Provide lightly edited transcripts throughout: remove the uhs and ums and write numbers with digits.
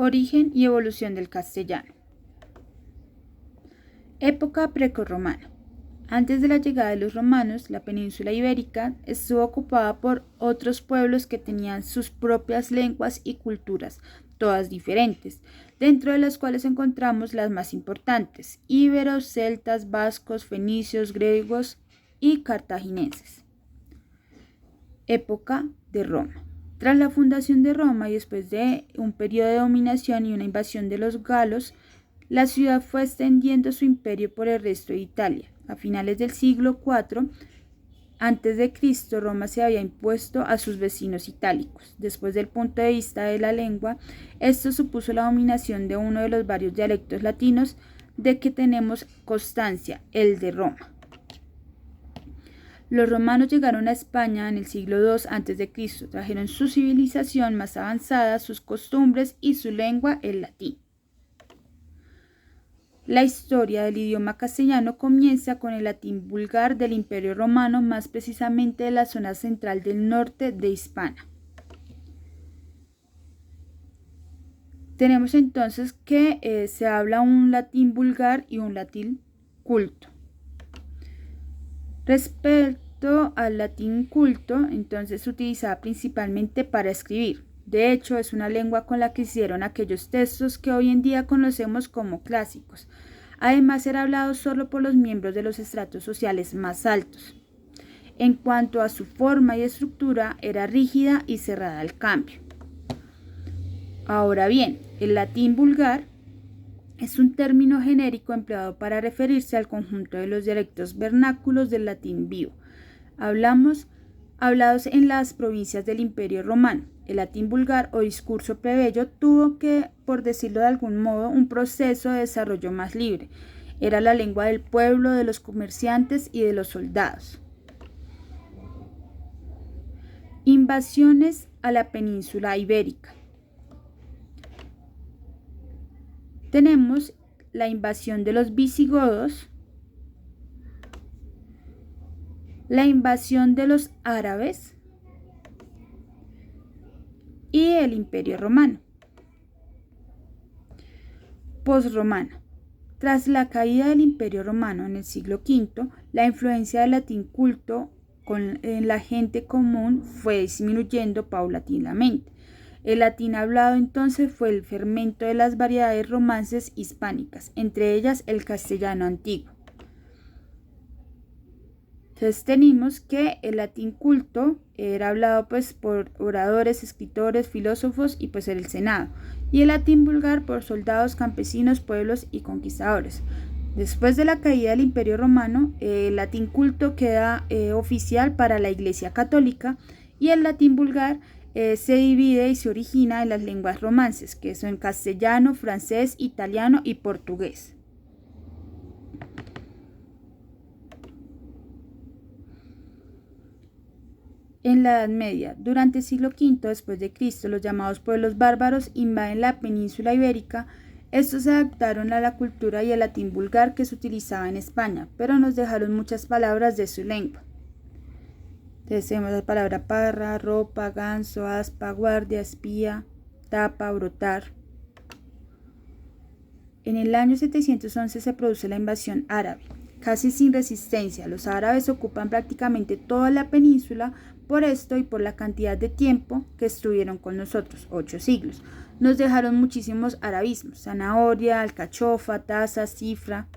Origen y evolución del castellano. Época precorromana. Antes de la llegada de los romanos, la península ibérica estuvo ocupada por otros pueblos que tenían sus propias lenguas y culturas, todas diferentes, dentro de las cuales encontramos las más importantes: íberos, celtas, vascos, fenicios, griegos y cartagineses. Época de Roma. Tras la fundación de Roma y después de un periodo de dominación y una invasión de los galos, la ciudad fue extendiendo su imperio por el resto de Italia. A finales del siglo IV a.C., Roma se había impuesto a sus vecinos itálicos. Desde el punto de vista de la lengua, esto supuso la dominación de uno de los varios dialectos latinos de que tenemos constancia, el de Roma. Los romanos llegaron a España en el siglo II a.C., trajeron su civilización más avanzada, sus costumbres y su lengua, el latín. La historia del idioma castellano comienza con el latín vulgar del Imperio Romano, más precisamente de la zona central del norte de Hispania. Tenemos entonces que se habla un latín vulgar y un latín culto. Respecto al latín culto, entonces se utilizaba principalmente para escribir. De hecho, es una lengua con la que hicieron aquellos textos que hoy en día conocemos como clásicos. Además, era hablado solo por los miembros de los estratos sociales más altos. En cuanto a su forma y estructura, era rígida y cerrada al cambio. Ahora bien, el latín vulgar es un término genérico empleado para referirse al conjunto de los dialectos vernáculos del latín vivo, hablados en las provincias del Imperio Romano. El latín vulgar o discurso plebeyo tuvo que, por decirlo de algún modo, un proceso de desarrollo más libre. Era la lengua del pueblo, de los comerciantes y de los soldados. Invasiones a la península ibérica. Tenemos la invasión de los visigodos, la invasión de los árabes y el Imperio Romano. Posromana. Tras la caída del Imperio Romano en el siglo V, la influencia del latín culto en la gente común fue disminuyendo paulatinamente. El latín hablado entonces fue el fermento de las variedades romances hispánicas, entre ellas el castellano antiguo. Entonces tenemos que el latín culto era hablado por oradores, escritores, filósofos y era el Senado, y el latín vulgar por soldados, campesinos, pueblos y conquistadores. Después de la caída del Imperio Romano, el latín culto queda oficial para la Iglesia Católica, y el latín vulgar se divide y se origina en las lenguas romances, que son castellano, francés, italiano y portugués. En la Edad Media, durante el siglo V después de Cristo, los llamados pueblos bárbaros invaden la península ibérica. Estos se adaptaron a la cultura y al latín vulgar que se utilizaba en España, pero nos dejaron muchas palabras de su lengua. Entonces tenemos la palabra parra, ropa, ganso, aspa, guardia, espía, tapa, brotar. En el año 711 se produce la invasión árabe. Casi sin resistencia, los árabes ocupan prácticamente toda la península. Por esto y por la cantidad de tiempo que estuvieron con nosotros, 8 siglos, nos dejaron muchísimos arabismos: zanahoria, alcachofa, taza, cifra.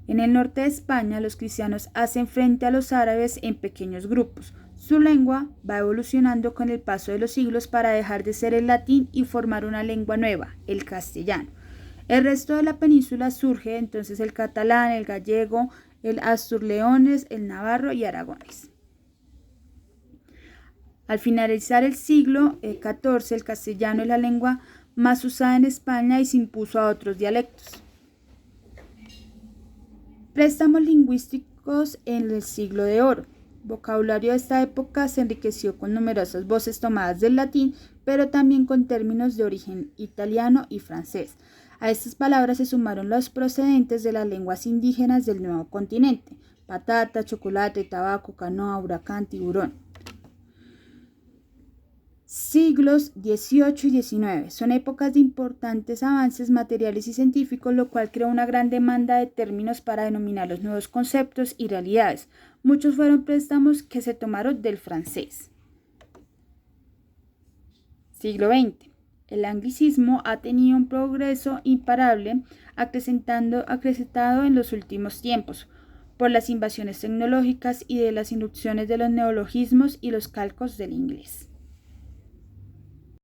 En el norte de España, los cristianos hacen frente a los árabes en pequeños grupos. Su lengua va evolucionando con el paso de los siglos para dejar de ser el latín y formar una lengua nueva, el castellano. El resto de la península surge entonces el catalán, el gallego, el asturleones, el navarro y aragonés. Al finalizar el siglo XIV, el castellano es la lengua más usada en España y se impuso a otros dialectos. Préstamos lingüísticos en el siglo de oro. El vocabulario de esta época se enriqueció con numerosas voces tomadas del latín, pero también con términos de origen italiano y francés. A estas palabras se sumaron los procedentes de las lenguas indígenas del nuevo continente: patata, chocolate, tabaco, canoa, huracán, tiburón. Siglos XVIII y XIX son épocas de importantes avances materiales y científicos, lo cual creó una gran demanda de términos para denominar los nuevos conceptos y realidades. Muchos fueron préstamos que se tomaron del francés. Siglo XX. El anglicismo ha tenido un progreso imparable, acrecentado en los últimos tiempos, por las invasiones tecnológicas y de las irrupciones de los neologismos y los calcos del inglés.